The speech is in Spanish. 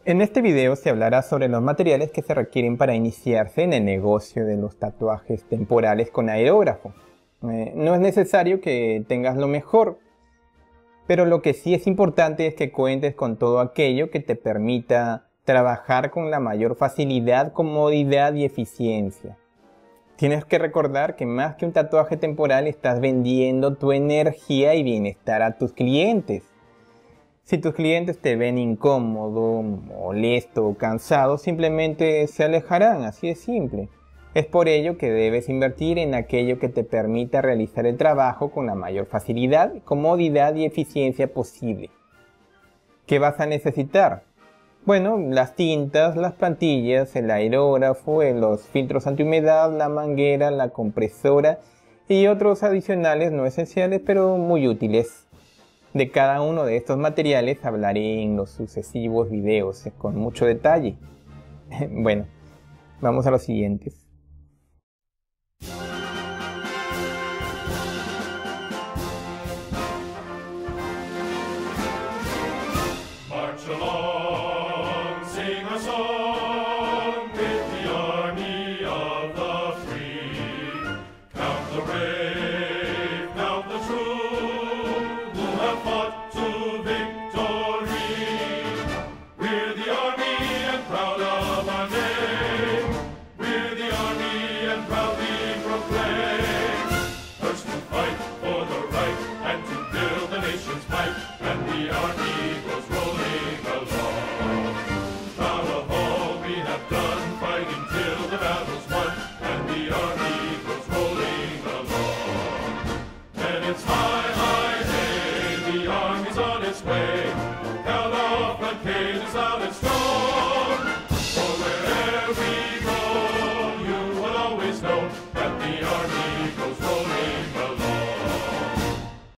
En este video se hablará sobre los materiales que se requieren para iniciarse en el negocio de los tatuajes temporales con aerógrafo. No es necesario que tengas lo mejor, pero lo que sí es importante es que cuentes con todo aquello que te permita trabajar con la mayor facilidad, comodidad y eficiencia. Tienes que recordar que más que un tatuaje temporal estás vendiendo tu energía y bienestar a tus clientes. Si tus clientes te ven incómodo, molesto o cansado, simplemente se alejarán, así de simple. Es por ello que debes invertir en aquello que te permita realizar el trabajo con la mayor facilidad, comodidad y eficiencia posible. ¿Qué vas a necesitar? Bueno, las tintas, las plantillas, el aerógrafo, los filtros antihumedad, la manguera, la compresora y otros adicionales no esenciales pero muy útiles. De cada uno de estos materiales hablaré en los sucesivos videos con mucho detalle. Bueno, vamos a los siguientes. March along, sing a song with the army of the free. Count the brave, count the true, who have fought to victory. We're the army and proud of our name. We're the army and proudly proclaim. First to fight for the right and to build the nation's might, and the army goes rolling along. Proud of all we have done, fighting till the battle's won, and the army goes rolling along. And it's high, high, hey, the army's on its way. Count off the cages out and strong.